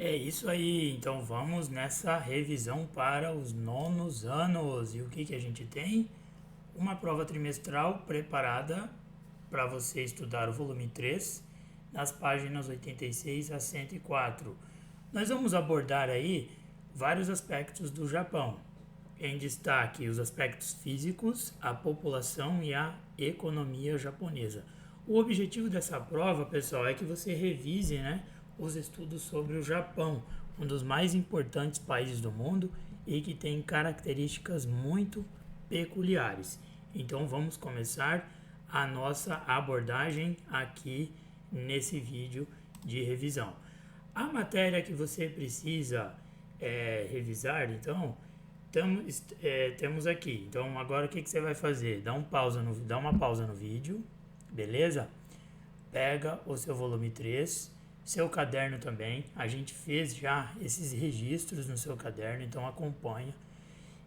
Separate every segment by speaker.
Speaker 1: É isso aí, então vamos nessa revisão para os nonos anos. E o que a gente tem? Uma prova trimestral preparada para você estudar o volume 3, nas páginas 86 a 104. Nós vamos abordar aí vários aspectos do Japão. Em destaque, os aspectos físicos, a população e a economia japonesa. O objetivo dessa prova, pessoal, é que você revise, os estudos sobre o Japão, um dos mais importantes países do mundo e que tem características muito peculiares. Então vamos começar a nossa abordagem aqui nesse vídeo de revisão. A matéria que você precisa revisar, então, temos aqui. Então agora o que você vai fazer? Dá uma pausa no vídeo, beleza? Pega o seu volume 3, seu caderno também. A gente fez já esses registros no seu caderno, então acompanha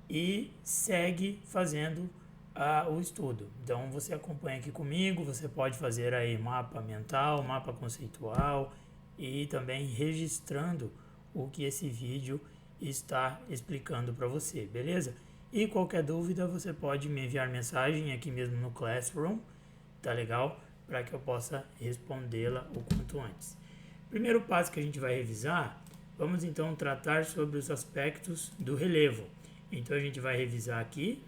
Speaker 1: e segue fazendo o estudo. Então você acompanha aqui comigo, você pode fazer aí mapa mental, mapa conceitual e também registrando o que esse vídeo está explicando para você, beleza? E qualquer dúvida você pode me enviar mensagem aqui mesmo no Classroom, tá legal? Para que eu possa respondê-la o quanto antes. Primeiro passo que a gente vai revisar, vamos então tratar sobre os aspectos do relevo. Então a gente vai revisar aqui,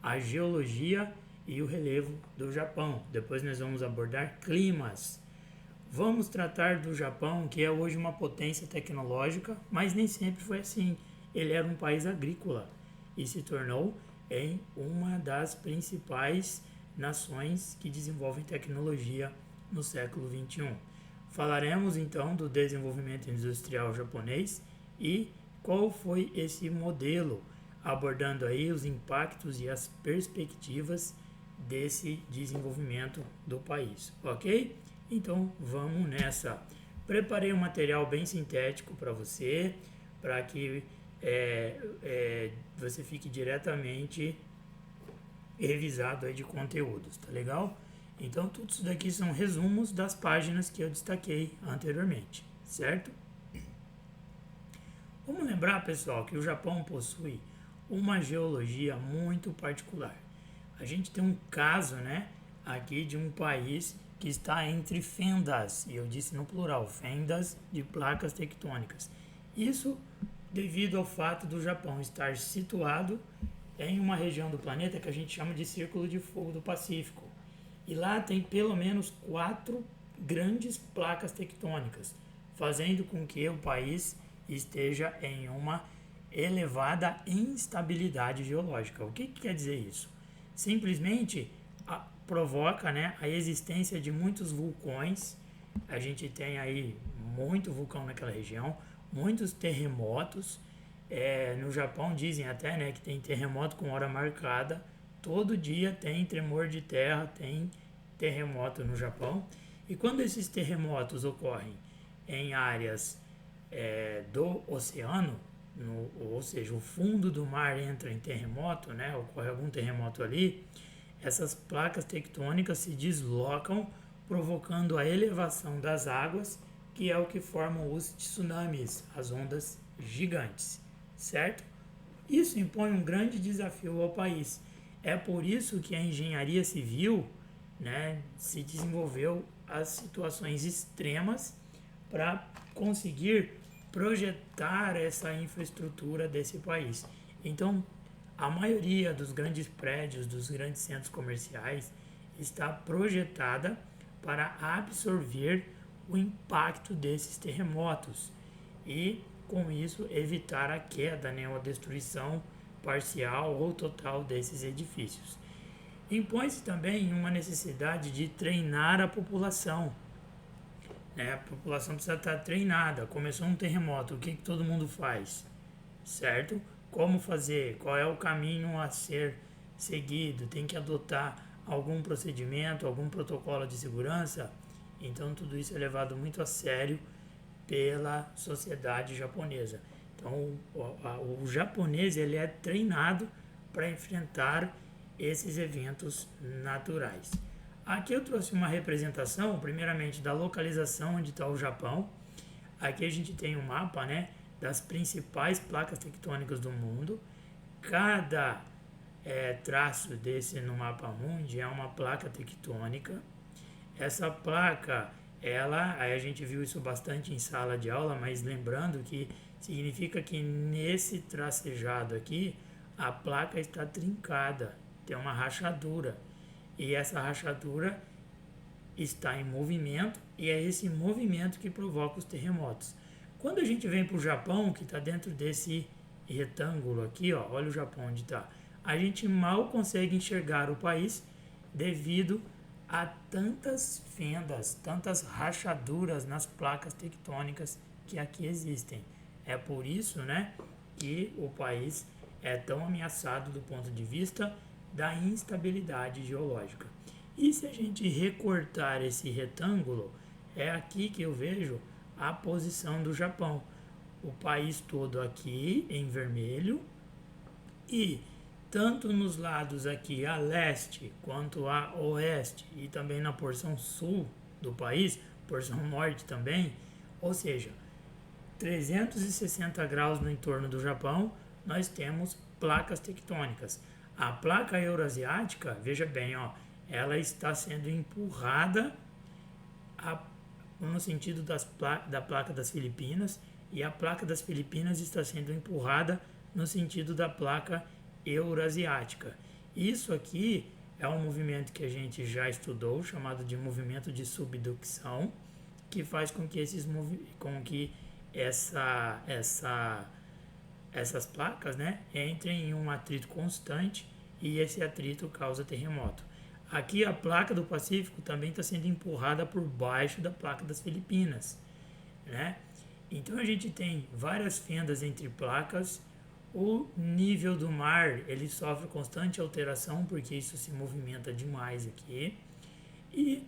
Speaker 1: a geologia e o relevo do Japão. Depois nós vamos abordar climas. Vamos tratar do Japão, que é hoje uma potência tecnológica, mas nem sempre foi assim. Ele era um país agrícola e se tornou em uma das principais nações que desenvolvem tecnologia no século XXI. Falaremos então do desenvolvimento industrial japonês e qual foi esse modelo, abordando aí os impactos e as perspectivas desse desenvolvimento do país, ok? Então vamos nessa. Preparei um material bem sintético para você, para que você fique diretamente revisado aí de conteúdos, tá legal? Então tudo isso daqui são resumos das páginas que eu destaquei anteriormente, certo? Vamos lembrar, pessoal, que o Japão possui uma geologia muito particular. A gente tem um caso, aqui de um país que está entre fendas, e eu disse no plural, fendas de placas tectônicas. Isso devido ao fato do Japão estar situado em uma região do planeta que a gente chama de Círculo de Fogo do Pacífico. E lá tem pelo menos 4 grandes placas tectônicas, fazendo com que o país esteja em uma elevada instabilidade geológica. O que quer dizer isso? Simplesmente provoca a existência de muitos vulcões. A gente tem aí muito vulcão naquela região, muitos terremotos. No Japão dizem até que tem terremoto com hora marcada. Todo dia tem tremor de terra, tem terremoto no Japão. E quando esses terremotos ocorrem em áreas do oceano, ou seja, o fundo do mar entra em terremoto, ocorre algum terremoto ali, essas placas tectônicas se deslocam, provocando a elevação das águas, que é o que formam os tsunamis, as ondas gigantes, certo? Isso impõe um grande desafio ao país. É por isso que a engenharia civil se desenvolveu as situações extremas para conseguir projetar essa infraestrutura desse país. Então, a maioria dos grandes prédios, dos grandes centros comerciais, está projetada para absorver o impacto desses terremotos e, com isso, evitar a queda, ou a destruição parcial ou total desses edifícios. Impõe-se também uma necessidade de treinar a população. A população precisa estar treinada. Começou um terremoto, o que todo mundo faz? Certo? Como fazer? Qual é o caminho a ser seguido? Tem que adotar algum procedimento, algum protocolo de segurança? Então tudo isso é levado muito a sério pela sociedade japonesa. Então o japonês ele é treinado para enfrentar esses eventos naturais. Aqui eu trouxe uma representação, primeiramente, da localização onde está o Japão. Aqui a gente tem um mapa, né, das principais placas tectônicas do mundo. Cada traço desse no mapa mundi é uma placa tectônica. Essa placa, aí a gente viu isso bastante em sala de aula, mas lembrando que significa que nesse tracejado aqui, a placa está trincada, tem uma rachadura. E essa rachadura está em movimento e é esse movimento que provoca os terremotos. Quando a gente vem para o Japão, que está dentro desse retângulo aqui, ó, olha o Japão onde está, a gente mal consegue enxergar o país devido a tantas fendas, tantas rachaduras nas placas tectônicas que aqui existem. É por isso, né, que o país é tão ameaçado do ponto de vista da instabilidade geológica. E se a gente recortar esse retângulo, é aqui que eu vejo a posição do Japão. O país todo aqui em vermelho e tanto nos lados aqui a leste quanto a oeste e também na porção sul do país, porção norte também, ou seja, 360 graus no entorno do Japão, nós temos placas tectônicas. A placa eurasiática, veja bem, ó, ela está sendo empurrada no sentido da placa das Filipinas e a placa das Filipinas está sendo empurrada no sentido da placa eurasiática. Isso aqui é um movimento que a gente já estudou, chamado de movimento de subducção, que faz com que essas placas, né, entrem em um atrito constante e esse atrito causa terremoto. Aqui a placa do Pacífico também está sendo empurrada por baixo da placa das Filipinas, né? Então a gente tem várias fendas entre placas. O nível do mar ele sofre constante alteração porque isso se movimenta demais aqui. E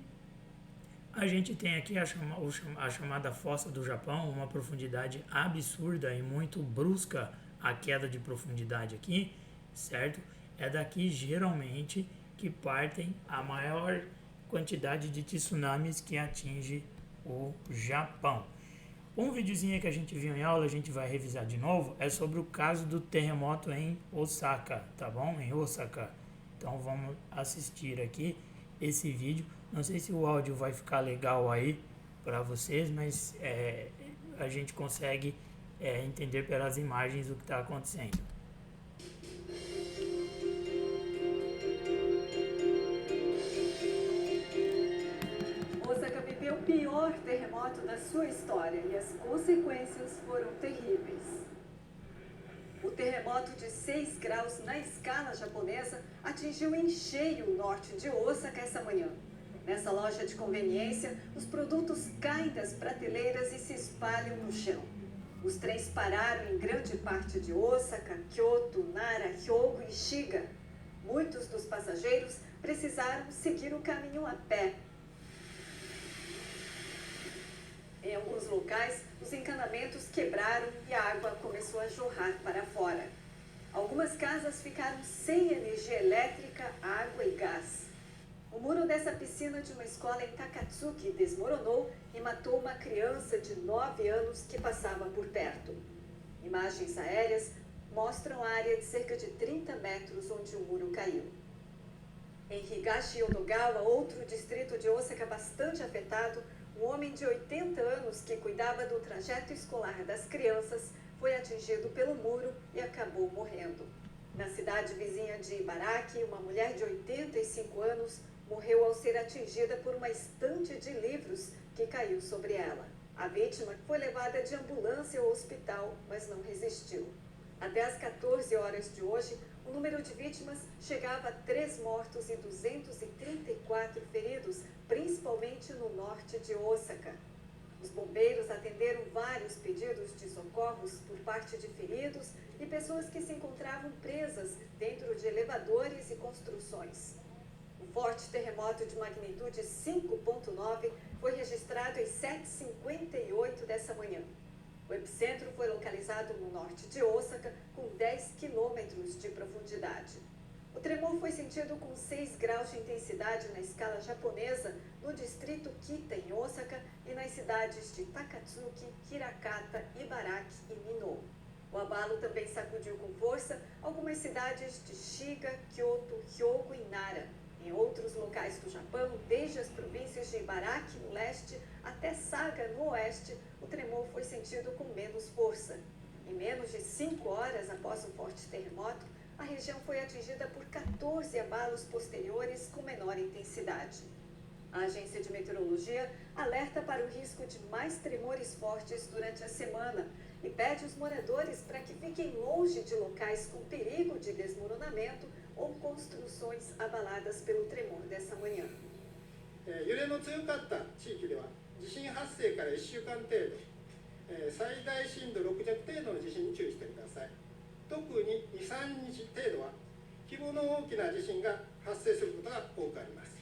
Speaker 1: a gente tem aqui a chamada Fossa do Japão, uma profundidade absurda e muito brusca a queda de profundidade aqui, certo? É daqui geralmente que partem a maior quantidade de tsunamis que atinge o Japão. Um videozinho que a gente viu em aula, a gente vai revisar de novo, é sobre o caso do terremoto em Osaka, tá bom? Em Osaka. Então vamos assistir aqui esse vídeo. Não sei se o áudio vai ficar legal aí para vocês, mas a gente consegue entender pelas imagens o que está acontecendo.
Speaker 2: Osaka viveu o pior terremoto da sua história e as consequências foram terríveis. O terremoto de 6 graus na escala japonesa atingiu em cheio o norte de Osaka essa manhã. Nessa loja de conveniência, os produtos caem das prateleiras e se espalham no chão. Os trens pararam em grande parte de Osaka, Kyoto, Nara, Hyogo e Shiga. Muitos dos passageiros precisaram seguir o caminho a pé. Em alguns locais, os encanamentos quebraram e a água começou a jorrar para fora. Algumas casas ficaram sem energia elétrica, água e gás. O muro dessa piscina de uma escola em Takatsuki desmoronou e matou uma criança de 9 anos que passava por perto. Imagens aéreas mostram a área de cerca de 30 metros onde o muro caiu. Em Higashi Yodogawa, outro distrito de Osaka bastante afetado, um homem de 80 anos que cuidava do trajeto escolar das crianças foi atingido pelo muro e acabou morrendo. Na cidade vizinha de Ibaraki, uma mulher de 85 anos morreu ao ser atingida por uma estante de livros que caiu sobre ela. A vítima foi levada de ambulância ao hospital, mas não resistiu. Até às 14 horas de hoje, o número de vítimas chegava a 3 mortos e 234 feridos, principalmente no norte de Osaka. Os bombeiros atenderam vários pedidos de socorros por parte de feridos e pessoas que se encontravam presas dentro de elevadores e construções. Um forte terremoto de magnitude 5.9 foi registrado às 7h58 dessa manhã. O epicentro foi localizado no norte de Osaka, com 10 quilômetros de profundidade. O tremor foi sentido com 6 graus de intensidade na escala japonesa no distrito Kita, em Osaka, e nas cidades de Takatsuki, Hirakata, Ibaraki e Mino. O abalo também sacudiu com força algumas cidades de Shiga, Kyoto, Hyogo e Nara. Em outros locais do Japão, desde as províncias de Ibaraki, no leste, até Saga, no oeste, o tremor foi sentido com menos força. Em menos de 5 horas após o forte terremoto, a região foi atingida por 14 abalos posteriores com menor intensidade. A agência de meteorologia alerta para o risco de mais tremores fortes durante a semana e pede aos moradores para que fiquem longe de locais com perigo de desmoronamento ou construções abaladas pelo tremor dessa manhã.
Speaker 3: 揺れの強かった地域では地震発生から1週間程度、最大震度6弱程度の地震に注意してください。特に 2,3 日程度は規模の大きな地震が発生することが多くあります。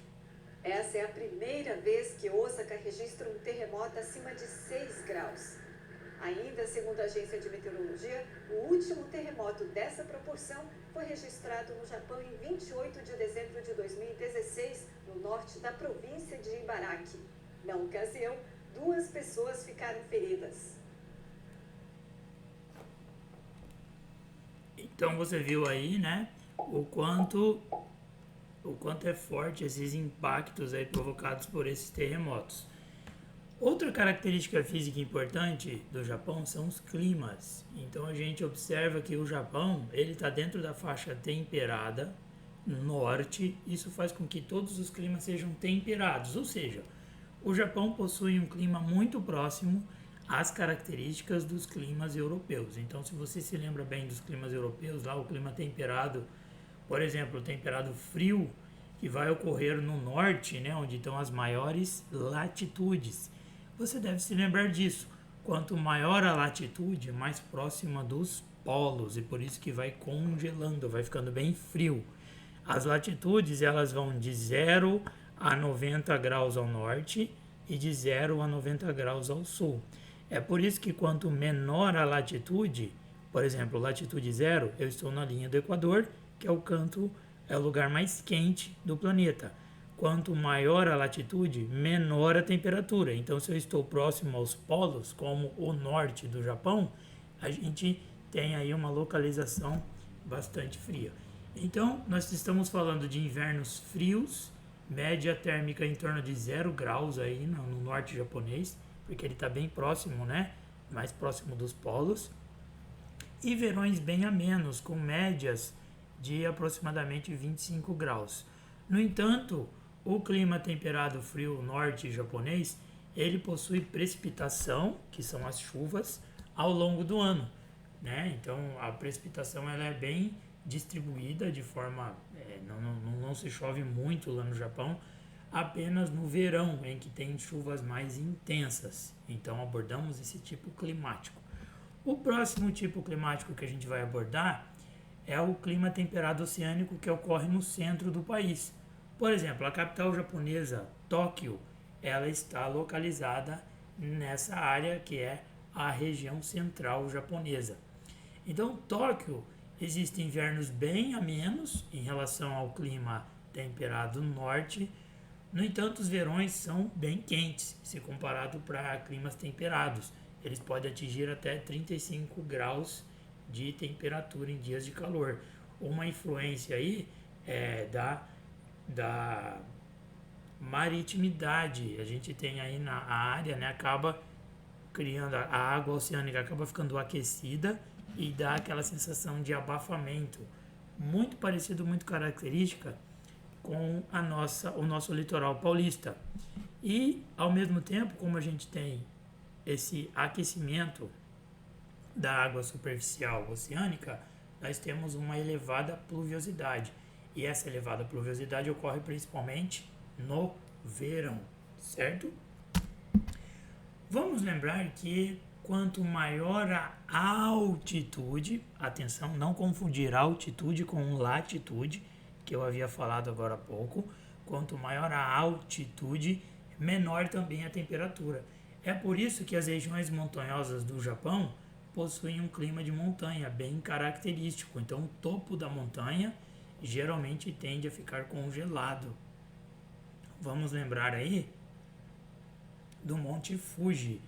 Speaker 2: Essa é a primeira vez que Osaka registra um terremoto acima de 6 graus. Ainda, segundo a agência de meteorologia, o último terremoto dessa proporção foi registrado no Japão em 28 de dezembro de 2016, no norte da província de Ibaraki. Na ocasião, 2 pessoas ficaram feridas.
Speaker 1: Então você viu aí, né, o quanto é forte esses impactos aí provocados por esses terremotos. Outra característica física importante do Japão são os climas. Então a gente observa que o Japão ele está dentro da faixa temperada norte. Isso faz com que todos os climas sejam temperados, ou seja, o Japão possui um clima muito próximo às características dos climas europeus. Então, se você se lembra bem dos climas europeus, lá o clima temperado, por exemplo, o temperado frio, que vai ocorrer no norte, né, onde estão as maiores latitudes. Você deve se lembrar disso. Quanto maior a latitude, mais próxima dos polos, e por isso que vai congelando, vai ficando bem frio. As latitudes elas vão de 0 a 90 graus ao norte e de 0 a 90 graus ao sul. É por isso que quanto menor a latitude, por exemplo, latitude 0, eu estou na linha do Equador, que é o lugar mais quente do planeta. Quanto maior a latitude, menor a temperatura. Então, se eu estou próximo aos polos, como o norte do Japão, a gente tem aí uma localização bastante fria. Então, nós estamos falando de invernos frios, média térmica em torno de 0 graus aí no norte japonês, porque ele está bem próximo, né? Mais próximo dos polos. E verões bem amenos, com médias de aproximadamente 25 graus. No entanto, o clima temperado frio norte japonês, ele possui precipitação, que são as chuvas, ao longo do ano, né? Então, a precipitação ela é bem distribuída de forma... não se chove muito lá no Japão, apenas no verão, em que tem chuvas mais intensas. Então, abordamos esse tipo climático. O próximo tipo climático que a gente vai abordar é o clima temperado oceânico que ocorre no centro do país. Por exemplo, a capital japonesa, Tóquio, ela está localizada nessa área que é a região central japonesa. Então, Tóquio, existem invernos bem amenos em relação ao clima temperado norte. No entanto, os verões são bem quentes, se comparado para climas temperados. Eles podem atingir até 35 graus de temperatura em dias de calor. Uma influência aí da maritimidade. A gente tem aí na área, né, acaba criando a água oceânica, acaba ficando aquecida e dá aquela sensação de abafamento, muito parecido, muito característica com o nosso litoral paulista. E, ao mesmo tempo, como a gente tem esse aquecimento da água superficial oceânica, nós temos uma elevada pluviosidade. E essa elevada pluviosidade ocorre principalmente no verão, certo? Vamos lembrar que quanto maior a altitude, atenção, não confundir altitude com latitude, que eu havia falado agora há pouco, quanto maior a altitude, menor também a temperatura. É por isso que as regiões montanhosas do Japão possuem um clima de montanha bem característico. Então, o topo da montanha geralmente tende a ficar congelado. Vamos lembrar aí do Monte Fuji.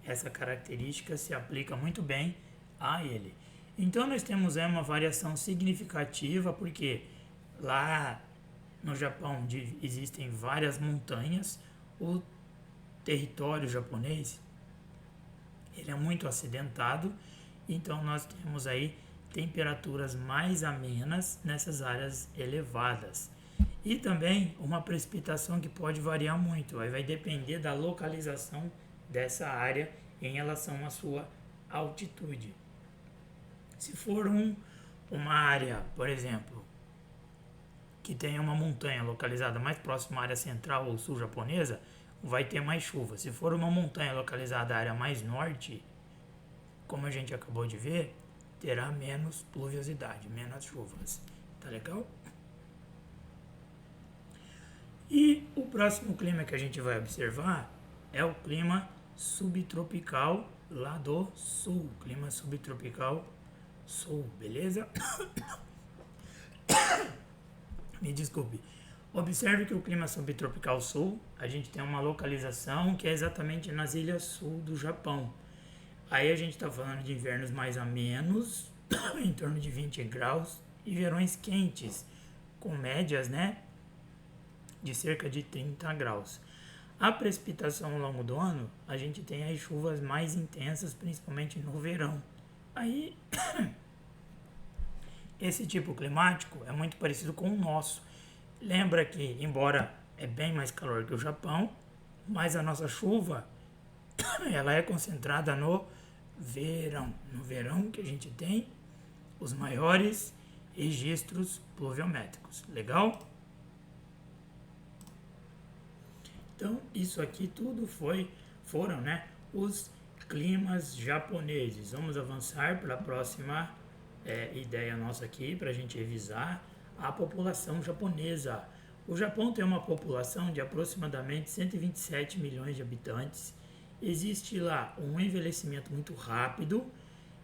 Speaker 1: Essa característica se aplica muito bem a ele. Então nós temos uma variação significativa, porque lá no Japão existem várias montanhas. O território japonês ele é muito acidentado, então nós temos aí temperaturas mais amenas nessas áreas elevadas. E também uma precipitação que pode variar muito, aí vai depender da localização dessa área em relação à sua altitude. Se for uma área, por exemplo, que tem uma montanha localizada mais próxima à área central ou sul japonesa, vai ter mais chuva. Se for uma montanha localizada à área mais norte, como a gente acabou de ver, terá menos pluviosidade, menos chuvas. Tá legal? E o próximo clima que a gente vai observar é o clima subtropical lá do sul. Clima subtropical sul, beleza? Me desculpe. Observe que o clima subtropical sul, a gente tem uma localização que é exatamente nas ilhas sul do Japão. Aí a gente está falando de invernos mais amenos, em torno de 20 graus, e verões quentes, com médias, né, de cerca de 30 graus. A precipitação ao longo do ano, a gente tem as chuvas mais intensas, principalmente no verão. Aí, esse tipo climático é muito parecido com o nosso. Lembra que, embora é bem mais calor que o Japão, mas a nossa chuva, ela é concentrada no verão. No verão que a gente tem os maiores registros pluviométricos. Legal? Então, isso aqui tudo foram, né, os climas japoneses. Vamos avançar para a próxima ideia nossa aqui, para a gente revisar a população japonesa. O Japão tem uma população de aproximadamente 127 milhões de habitantes. Existe lá um envelhecimento muito rápido,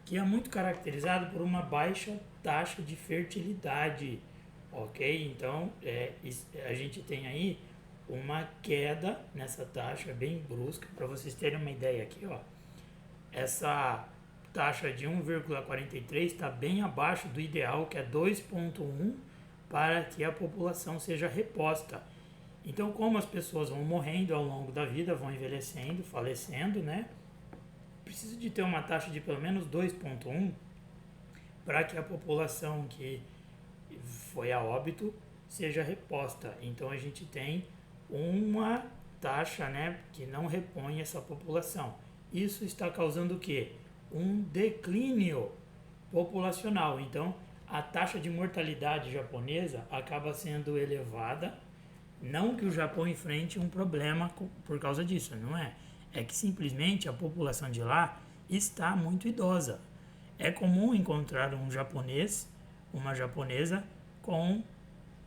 Speaker 1: que é muito caracterizado por uma baixa taxa de fertilidade, ok? Então, a gente tem aí uma queda nessa taxa bem brusca. Para vocês terem uma ideia aqui, ó, essa taxa de 1,43 está bem abaixo do ideal, que é 2,1, para que a população seja reposta. Então, como as pessoas vão morrendo ao longo da vida, vão envelhecendo, falecendo, né? Precisa de ter uma taxa de pelo menos 2,1 para que a população que foi a óbito seja reposta. Então, a gente tem uma taxa, né, que não repõe essa população. Isso está causando o quê? Um declínio populacional. Então, a taxa de mortalidade japonesa acaba sendo elevada. Não que o Japão enfrente um problema por causa disso, não é? É que simplesmente a população de lá está muito idosa. É comum encontrar um japonês, uma japonesa, com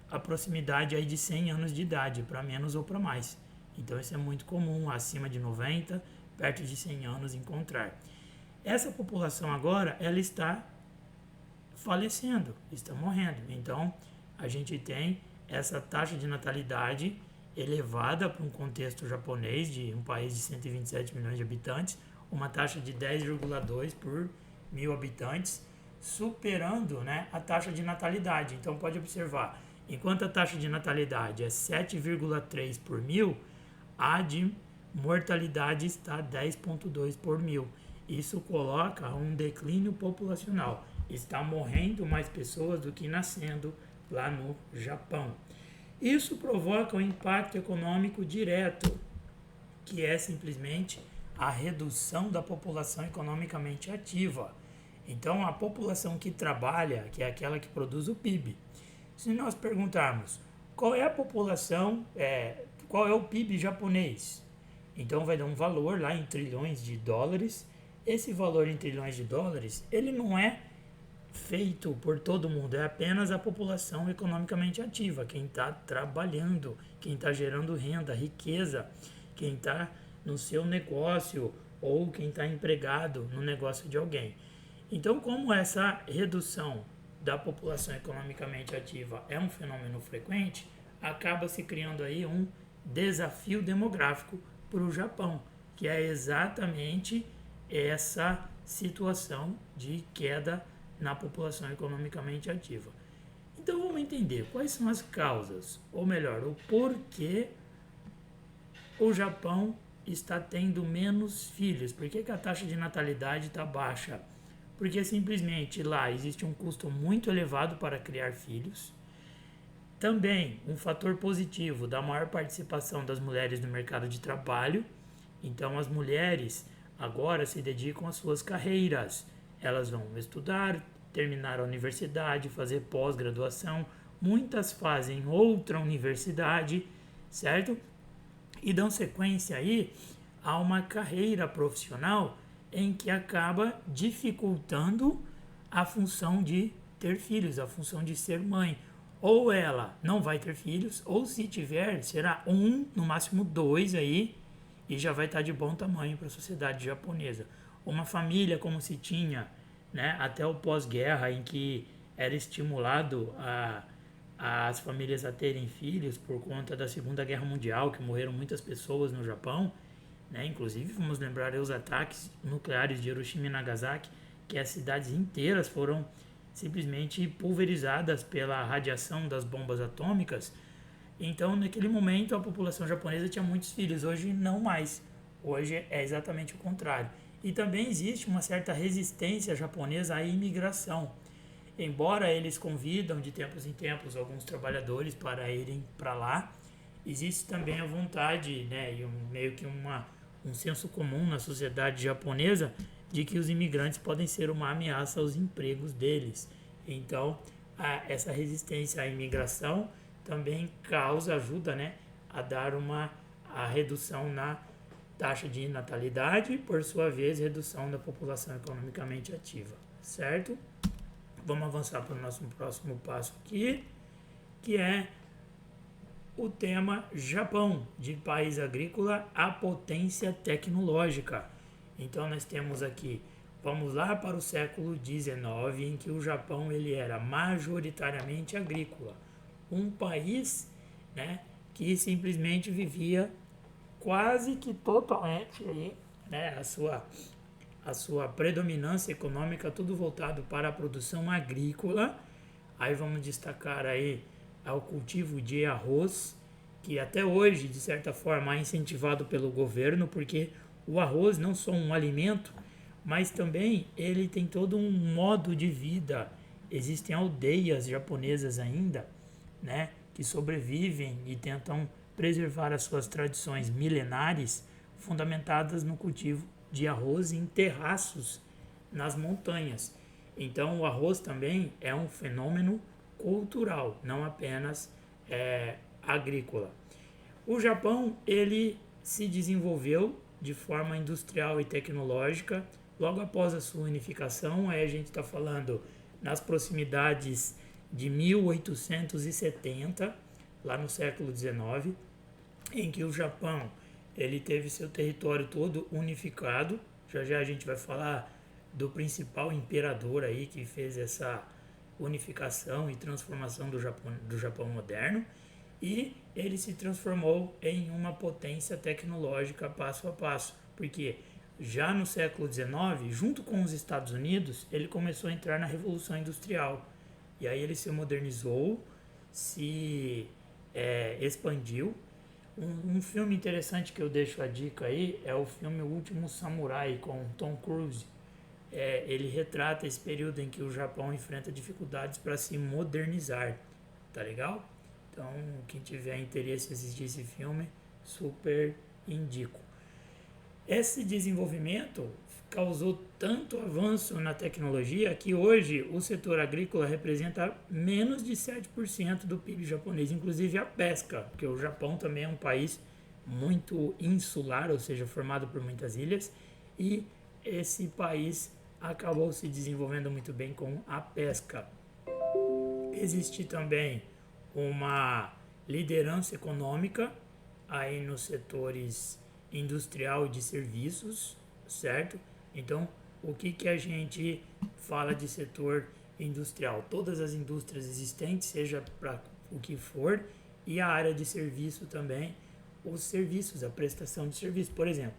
Speaker 1: a proximidade aí de 100 anos de idade, para menos ou para mais. Então isso é muito comum, acima de 90, perto de 100 anos encontrar. Essa população agora, ela está falecendo, está morrendo. Então a gente tem essa taxa de natalidade elevada para um contexto japonês, de um país de 127 milhões de habitantes, uma taxa de 10,2 por mil habitantes, superando, né, a taxa de natalidade. Então pode observar, enquanto a taxa de natalidade é 7,3 por mil, a de mortalidade está 10,2 por mil. Isso coloca um declínio populacional. Está morrendo mais pessoas do que nascendo lá no Japão. Isso provoca um impacto econômico direto, que é simplesmente a redução da população economicamente ativa. Então, a população que trabalha, que é aquela que produz o PIB. Se nós perguntarmos qual é a população, qual é o PIB japonês, então vai dar um valor lá em trilhões de dólares. Esse valor em trilhões de dólares, ele não é feito por todo mundo, é apenas a população economicamente ativa, quem está trabalhando, quem está gerando renda, riqueza, quem está no seu negócio ou quem está empregado no negócio de alguém. Então, como essa redução da população economicamente ativa é um fenômeno frequente, acaba se criando aí um desafio demográfico para o Japão, que é exatamente essa situação de queda na população economicamente ativa. Então vamos entender quais são as causas, ou melhor, o porquê o Japão está tendo menos filhos. Por que a taxa de natalidade está baixa? Porque simplesmente lá existe um custo muito elevado para criar filhos. Também um fator positivo da maior participação das mulheres no mercado de trabalho. Então as mulheres agora se dedicam às suas carreiras. Elas vão estudar, terminar a universidade, fazer pós-graduação. Muitas fazem outra universidade, certo? E dão sequência aí a uma carreira profissional em que acaba dificultando a função de ter filhos, a função de ser mãe. Ou ela não vai ter filhos, ou se tiver, será um, no máximo dois aí, e já vai estar de bom tamanho para a sociedade japonesa. Uma família como se tinha, né, até o pós-guerra, em que era estimulado as famílias a terem filhos por conta da Segunda Guerra Mundial, que morreram muitas pessoas no Japão, né? Inclusive vamos lembrar os ataques nucleares de Hiroshima e Nagasaki, que as cidades inteiras foram simplesmente pulverizadas pela radiação das bombas atômicas. Então naquele momento a população japonesa tinha muitos filhos, hoje não mais, hoje é exatamente o contrário. E também existe uma certa resistência japonesa à imigração. Embora eles convidam de tempos em tempos alguns trabalhadores para irem para lá, existe também a vontade, né, e meio que um senso comum na sociedade japonesa de que os imigrantes podem ser uma ameaça aos empregos deles. Então, essa resistência à imigração também ajuda, né, a dar a redução na taxa de natalidade, por sua vez, redução da população economicamente ativa, certo? Vamos avançar para o nosso próximo passo aqui, que é o tema Japão, de país agrícola a potência tecnológica. Então nós temos aqui, vamos lá para o século XIX, em que o Japão ele era majoritariamente agrícola. Um país, né, que simplesmente vivia quase que totalmente aí, né, a sua predominância econômica, tudo voltado para a produção agrícola. Aí vamos destacar aí ao cultivo de arroz, que até hoje, de certa forma, é incentivado pelo governo, porque o arroz não só um alimento, mas também ele tem todo um modo de vida. Existem aldeias japonesas ainda, né, que sobrevivem e tentam preservar as suas tradições milenares, fundamentadas no cultivo de arroz em terraços nas montanhas. Então o arroz também é um fenômeno cultural, não apenas agrícola. O Japão ele se desenvolveu de forma industrial e tecnológica logo após a sua unificação. Aí a gente está falando nas proximidades de 1870, lá no século XIX, em que o Japão ele teve seu território todo unificado. Já já a gente vai falar do principal imperador aí que fez essa unificação e transformação do Japão moderno, e ele se transformou em uma potência tecnológica passo a passo, porque já no século XIX, junto com os Estados Unidos, ele começou a entrar na Revolução Industrial, e aí ele se modernizou, se expandiu. Um filme interessante que eu deixo a dica aí é o filme O Último Samurai, com Tom Cruise. Ele retrata esse período em que o Japão enfrenta dificuldades para se modernizar, tá legal? Então, quem tiver interesse em assistir esse filme, super indico. Esse desenvolvimento causou tanto avanço na tecnologia que hoje o setor agrícola representa menos de 7% do PIB japonês, inclusive a pesca, porque o Japão também é um país muito insular, ou seja, formado por muitas ilhas, e esse país acabou se desenvolvendo muito bem com a pesca. Existe também uma liderança econômica aí nos setores industrial e de serviços, certo? Então, o que a gente fala de setor industrial, todas as indústrias existentes, seja para o que for, e a área de serviço também, os serviços, a prestação de serviço. Por exemplo,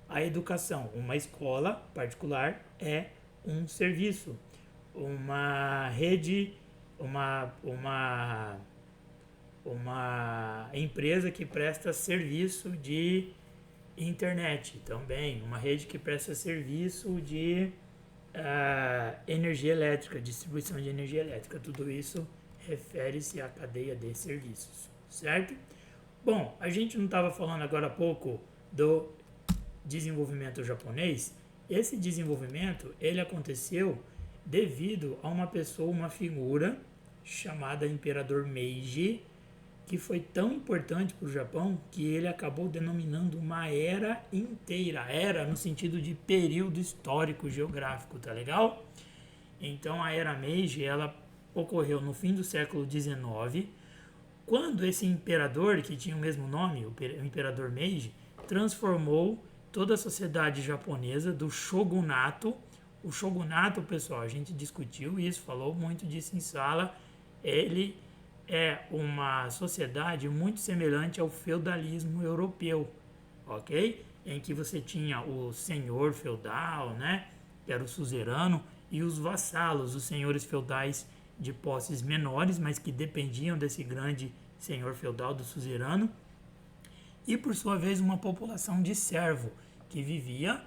Speaker 1: a educação, uma escola particular é um serviço, uma rede, uma empresa que presta serviço de internet também, uma rede que presta serviço de energia elétrica, distribuição de energia elétrica, tudo isso refere-se à cadeia de serviços, certo? Bom, a gente não estava falando agora há pouco do desenvolvimento japonês. Esse desenvolvimento, ele aconteceu devido a uma pessoa, uma figura chamada Imperador Meiji, que foi tão importante para o Japão que ele acabou denominando uma era inteira, era no sentido de período histórico geográfico, tá legal? Então a era Meiji, ela ocorreu no fim do século XIX, quando esse imperador, que tinha o mesmo nome, o Imperador Meiji, transformou toda a sociedade japonesa do shogunato. O shogunato, pessoal, a gente discutiu isso, falou muito disso em sala, ele é uma sociedade muito semelhante ao feudalismo europeu, ok? Em que você tinha o senhor feudal, né, que era o suzerano, e os vassalos, os senhores feudais de posses menores, mas que dependiam desse grande senhor feudal do suzerano, e por sua vez uma população de servo, que vivia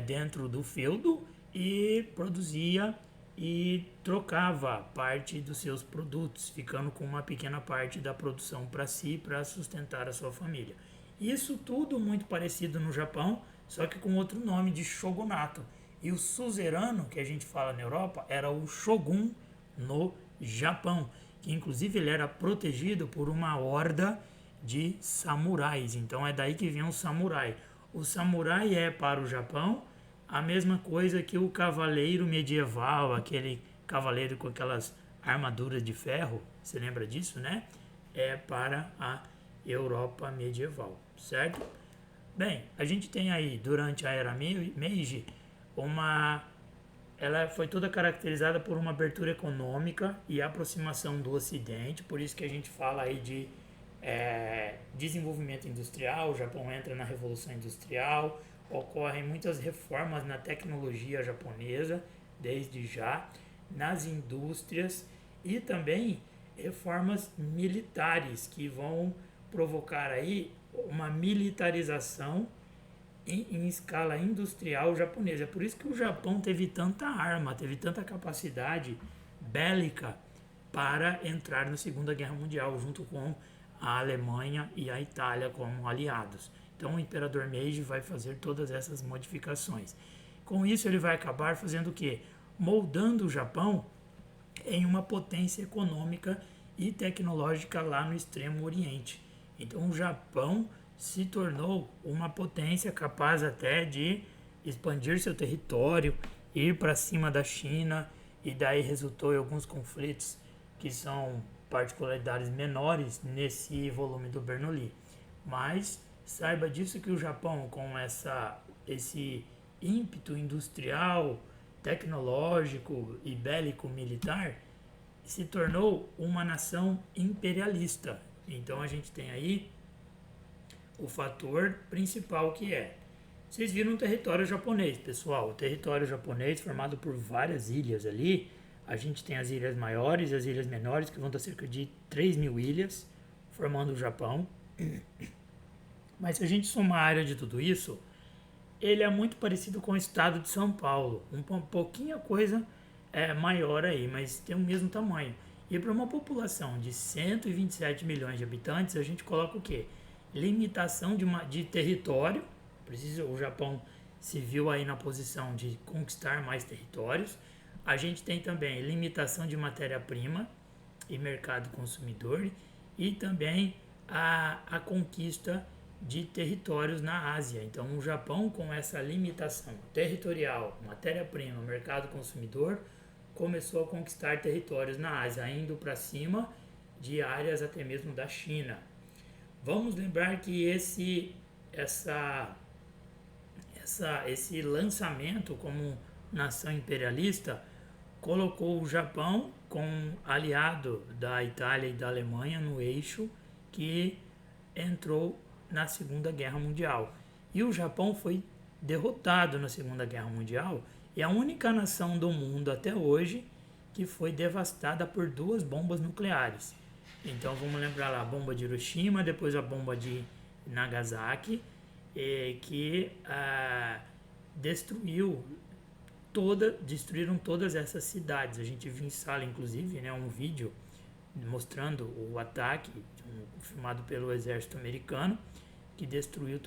Speaker 1: dentro do feudo e produzia e trocava parte dos seus produtos, ficando com uma pequena parte da produção para si, para sustentar a sua família. Isso tudo muito parecido no Japão, só que com outro nome de shogunato. E o suzerano, que a gente fala na Europa, era o shogun no Japão, que inclusive ele era protegido por uma horda de samurais. Então é daí que vem o samurai. O samurai é para o Japão a mesma coisa que o cavaleiro medieval, aquele cavaleiro com aquelas armaduras de ferro, você lembra disso, né? É para a Europa medieval, certo? Bem, a gente tem aí, durante a era Meiji, ela foi toda caracterizada por uma abertura econômica e aproximação do Ocidente, por isso que a gente fala aí de desenvolvimento industrial. O Japão entra na Revolução Industrial, ocorrem muitas reformas na tecnologia japonesa, desde já, nas indústrias, e também reformas militares que vão provocar aí uma militarização em escala industrial japonesa. É por isso que o Japão teve tanta arma, teve tanta capacidade bélica para entrar na Segunda Guerra Mundial, junto com a Alemanha e a Itália como aliados. Então o Imperador Meiji vai fazer todas essas modificações. Com isso ele vai acabar fazendo o quê? Moldando o Japão em uma potência econômica e tecnológica lá no Extremo Oriente. Então o Japão se tornou uma potência capaz até de expandir seu território, ir para cima da China, e daí resultou em alguns conflitos que são particularidades menores nesse volume do Bernoulli. Mas saiba disso, que o Japão, com esse ímpeto industrial, tecnológico e bélico-militar, se tornou uma nação imperialista. Então a gente tem aí o fator principal, que é... Vocês viram o território japonês, pessoal. O território japonês, formado por várias ilhas ali. A gente tem as ilhas maiores e as ilhas menores, que vão dar cerca de 3.000 ilhas, formando o Japão. Mas se a gente somar a área de tudo isso, ele é muito parecido com o estado de São Paulo. Um pouquinho coisa maior aí, mas tem o mesmo tamanho. E para uma população de 127 milhões de habitantes, a gente coloca o quê? Limitação de território. O Japão se viu aí na posição de conquistar mais territórios. A gente tem também limitação de matéria-prima e mercado consumidor, e também a conquista de territórios na Ásia. Então o Japão, com essa limitação territorial, matéria-prima, mercado consumidor, começou a conquistar territórios na Ásia, indo para cima de áreas até mesmo da China. Vamos lembrar que esse lançamento como nação imperialista colocou o Japão como aliado da Itália e da Alemanha no eixo que entrou na Segunda Guerra Mundial. E o Japão foi derrotado na Segunda Guerra Mundial e é a única nação do mundo até hoje que foi devastada por 2 bombas nucleares. Então vamos lembrar lá a bomba de Hiroshima, depois a bomba de Nagasaki, que destruíram todas essas cidades. A gente viu em sala, inclusive, né, um vídeo mostrando o ataque filmado pelo exército americano, que destruiu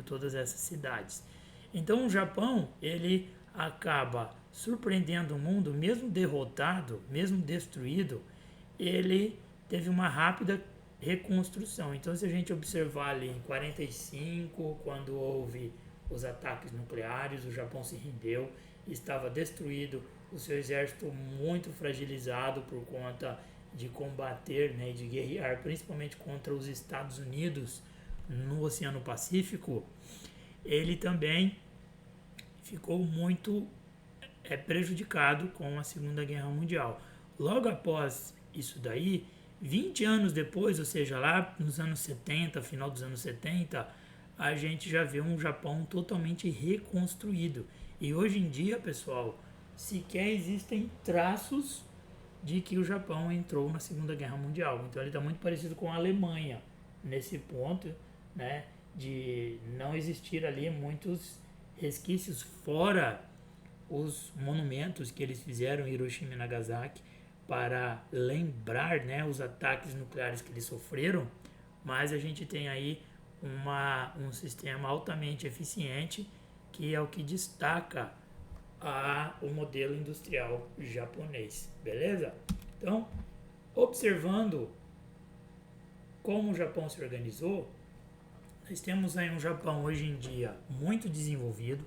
Speaker 1: todas essas cidades. Então o Japão, ele acaba surpreendendo o mundo, mesmo derrotado, mesmo destruído, ele teve uma rápida reconstrução. Então, se a gente observar ali em 45, quando houve os ataques nucleares, o Japão se rendeu, estava destruído, o seu exército muito fragilizado por conta de combater, né, de guerrear, principalmente contra os Estados Unidos no Oceano Pacífico. Ele também ficou muito prejudicado com a Segunda Guerra Mundial. Logo após isso daí, 20 anos depois, ou seja, lá nos anos 70, final dos anos 70, a gente já vê um Japão totalmente reconstruído. E hoje em dia, pessoal, sequer existem traços de que o Japão entrou na Segunda Guerra Mundial. Então ele está muito parecido com a Alemanha nesse ponto, né, de não existir ali muitos resquícios fora os monumentos que eles fizeram em Hiroshima e Nagasaki para lembrar, né, os ataques nucleares que eles sofreram, mas a gente tem aí um sistema altamente eficiente, que é o que destaca o modelo industrial japonês, beleza? Então, observando como o Japão se organizou, nós temos aí um Japão hoje em dia muito desenvolvido,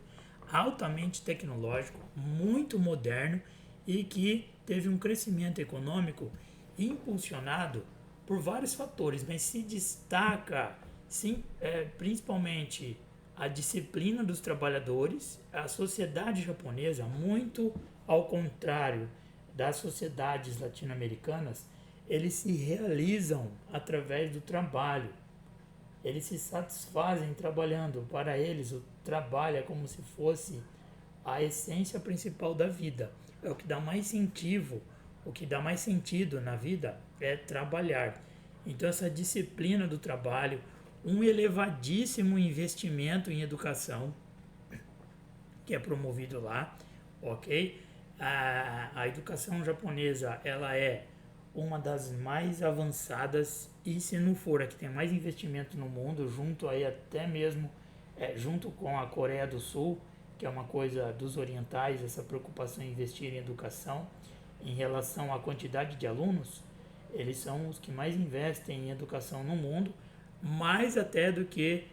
Speaker 1: altamente tecnológico, muito moderno e que teve um crescimento econômico impulsionado por vários fatores, mas se destaca principalmente a disciplina dos trabalhadores. A sociedade japonesa, muito ao contrário das sociedades latino-americanas, eles se realizam através do trabalho. Eles se satisfazem trabalhando. Para eles, o trabalho é como se fosse a essência principal da vida. É o que dá mais incentivo, o que dá mais sentido na vida é trabalhar. Então, essa disciplina do trabalho, um elevadíssimo investimento em educação, que é promovido lá, ok? A educação japonesa, ela é uma das mais avançadas, e se não for a que tem mais investimento no mundo, junto aí até mesmo, junto com a Coreia do Sul, que é uma coisa dos orientais, essa preocupação em investir em educação. Em relação à quantidade de alunos, eles são os que mais investem em educação no mundo, mais até do que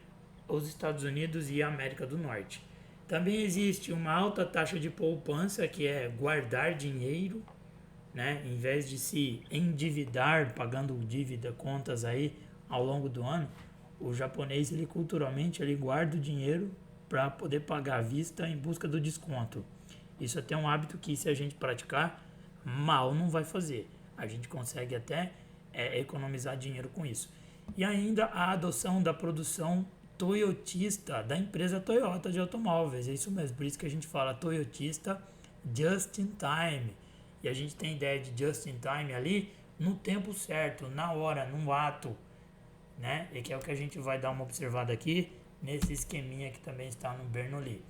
Speaker 1: os Estados Unidos e a América do Norte. Também existe uma alta taxa de poupança, que é guardar dinheiro, né? Em vez de se endividar, pagando dívida, contas aí ao longo do ano, o japonês, ele culturalmente, ele guarda o dinheiro para poder pagar à vista em busca do desconto. Isso até é um hábito que, se a gente praticar, mal não vai fazer. A gente consegue até economizar dinheiro com isso. E ainda a adoção da produção toyotista da empresa Toyota de automóveis. É isso mesmo, por isso que a gente fala toyotista just in time. E a gente tem ideia de just in time ali no tempo certo, na hora, no ato, né? E que é o que a gente vai dar uma observada aqui nesse esqueminha que também está no Bernoulli.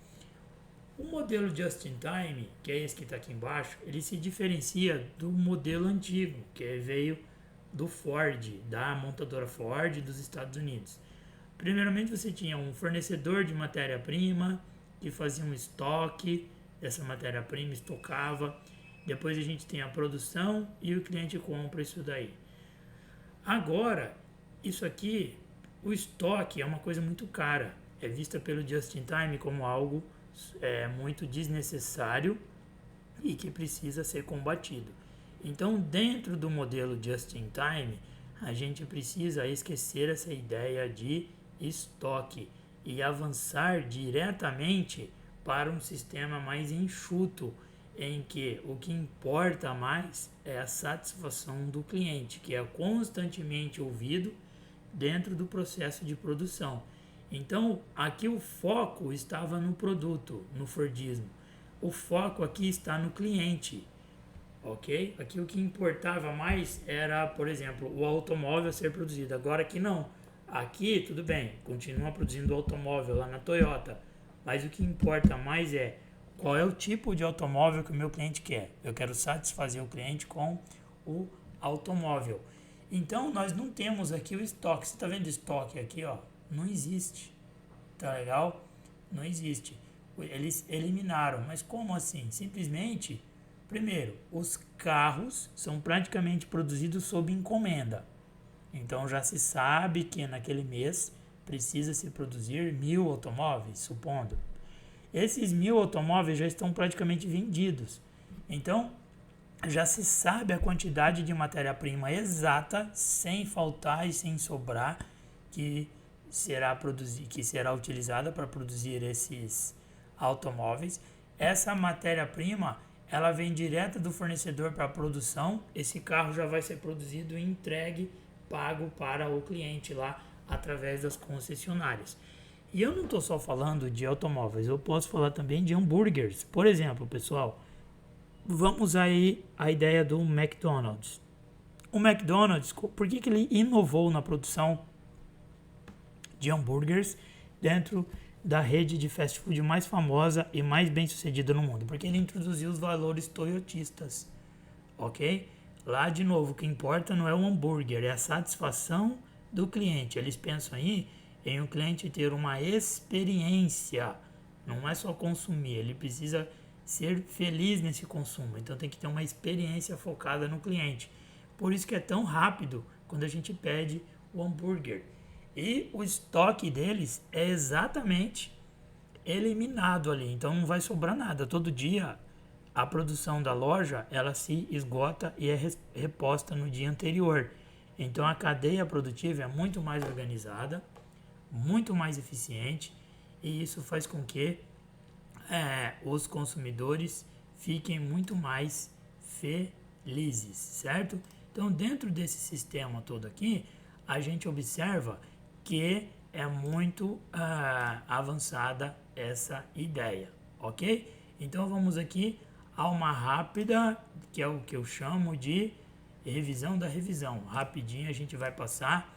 Speaker 1: O modelo just in time, que é esse que está aqui embaixo, ele se diferencia do modelo antigo, que veio do Ford, da montadora Ford dos Estados Unidos. Primeiramente, você tinha um fornecedor de matéria-prima que fazia um estoque dessa matéria-prima, estocava. Depois a gente tem a produção e o cliente compra isso daí. Agora, isso aqui, o estoque é uma coisa muito cara. É vista pelo just in time como algo muito desnecessário e que precisa ser combatido. Então, dentro do modelo just in time, a gente precisa esquecer essa ideia de estoque e avançar diretamente para um sistema mais enxuto, em que o que importa mais é a satisfação do cliente, que é constantemente ouvido dentro do processo de produção. Então, aqui o foco estava no produto, no Fordismo. O foco aqui está no cliente, ok? Aqui o que importava mais era, por exemplo, o automóvel ser produzido. Agora aqui não. Aqui, tudo bem, continua produzindo o automóvel lá na Toyota, mas o que importa mais é qual é o tipo de automóvel que o meu cliente quer. Eu quero satisfazer o cliente com o automóvel. Então, nós não temos aqui o estoque. Você está vendo estoque aqui, ó? Não existe. Tá legal? Não existe. Eles eliminaram. Mas como assim? Simplesmente, primeiro, os carros são praticamente produzidos sob encomenda. Então, já se sabe que naquele mês precisa se produzir 1.000 automóveis, supondo. Esses 1.000 automóveis já estão praticamente vendidos. Então, já se sabe a quantidade de matéria-prima exata, sem faltar e sem sobrar, que será utilizada para produzir esses automóveis. Essa matéria-prima, ela vem direto do fornecedor para a produção. Esse carro já vai ser produzido e entregue, pago para o cliente lá através das concessionárias. E eu não estou só falando de automóveis, eu posso falar também de hambúrgueres. Por exemplo, pessoal, vamos aí à ideia do McDonald's. O McDonald's, por que ele inovou na produção de hambúrgueres dentro da rede de fast food mais famosa e mais bem sucedida no mundo? Porque ele introduziu os valores toyotistas, ok? Lá, de novo, o que importa não é o hambúrguer, é a satisfação do cliente. Eles pensam aí em o cliente ter uma experiência, não é só consumir, ele precisa ser feliz nesse consumo, então tem que ter uma experiência focada no cliente. Por isso que é tão rápido quando a gente pede o hambúrguer. E o estoque deles é exatamente eliminado ali, então não vai sobrar nada. Todo dia a produção da loja ela se esgota e é reposta no dia anterior. Então a cadeia produtiva é muito mais organizada, muito mais eficiente, e isso faz com que os consumidores fiquem muito mais felizes, certo? Então, dentro desse sistema todo aqui, a gente observa que é muito avançada essa ideia, ok? Então, vamos aqui a uma rápida, que é o que eu chamo de revisão da revisão. Rapidinho a gente vai passar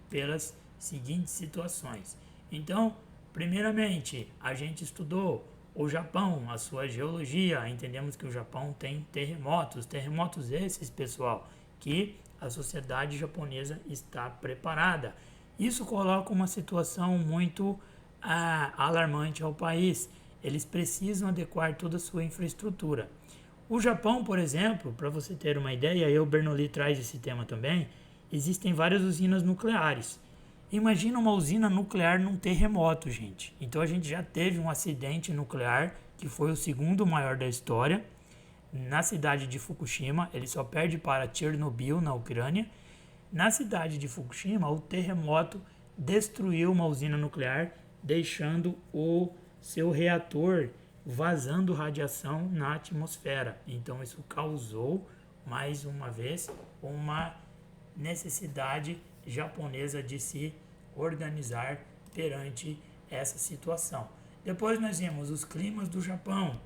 Speaker 1: pelas seguintes situações. Então, primeiramente, a gente estudou o Japão, a sua geologia. Entendemos que o Japão tem terremotos. Terremotos esses, pessoal, que a sociedade japonesa está preparada. Isso coloca uma situação muito alarmante ao país. Eles precisam adequar toda a sua infraestrutura. O Japão, por exemplo, para você ter uma ideia, o Bernoulli traz esse tema também, existem várias usinas nucleares. Imagina uma usina nuclear num terremoto, gente. Então a gente já teve um acidente nuclear, que foi o segundo maior da história, na cidade de Fukushima. Ele só perde para Chernobyl, na Ucrânia. Na cidade de Fukushima, o terremoto destruiu uma usina nuclear, deixando o seu reator vazando radiação na atmosfera. Então isso causou, mais uma vez, uma necessidade japonesa de se organizar perante essa situação. Depois nós vimos os climas do Japão,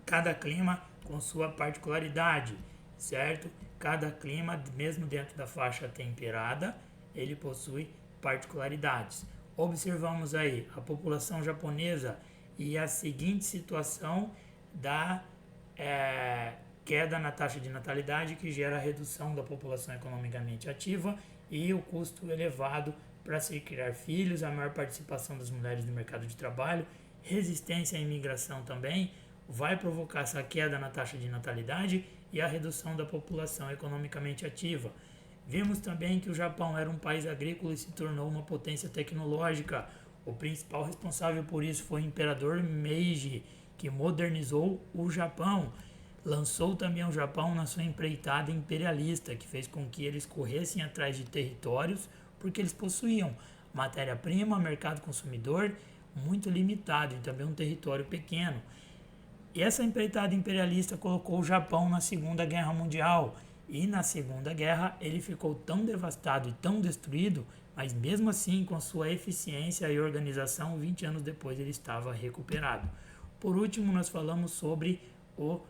Speaker 1: cada clima com sua particularidade, certo? Cada clima, mesmo dentro da faixa temperada, ele possui particularidades. Observamos aí a população japonesa e a seguinte situação da queda na taxa de natalidade, que gera a redução da população economicamente ativa e o custo elevado para se criar filhos, a maior participação das mulheres no mercado de trabalho, resistência à imigração também, vai provocar essa queda na taxa de natalidade e a redução da população economicamente ativa. Vimos também que o Japão era um país agrícola e se tornou uma potência tecnológica. O principal responsável por isso foi o imperador Meiji, que modernizou o Japão. Lançou também o Japão na sua empreitada imperialista, que fez com que eles corressem atrás de territórios, porque eles possuíam matéria-prima, mercado consumidor muito limitado e também um território pequeno. E essa empreitada imperialista colocou o Japão na Segunda Guerra Mundial. E na Segunda Guerra ele ficou tão devastado e tão destruído, mas mesmo assim, com sua eficiência e organização, 20 anos depois ele estava recuperado. Por último, nós falamos sobre o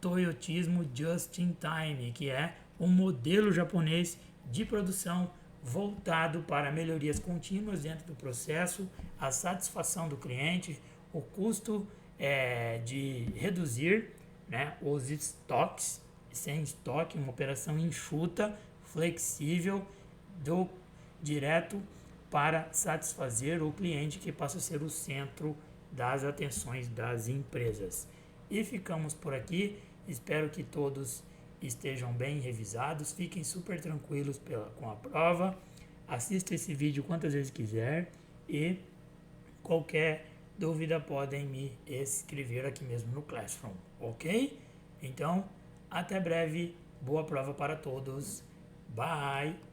Speaker 1: Toyotismo Just in Time, que é um modelo japonês de produção voltado para melhorias contínuas dentro do processo, a satisfação do cliente, o custo de reduzir, né, os estoques, sem estoque, uma operação enxuta, flexível, direto para satisfazer o cliente, que passa a ser o centro das atenções das empresas. E ficamos por aqui, espero que todos estejam bem revisados, fiquem super tranquilos com a prova, assista esse vídeo quantas vezes quiser e qualquer dúvida podem me escrever aqui mesmo no Classroom, ok? Então, até breve, boa prova para todos, bye!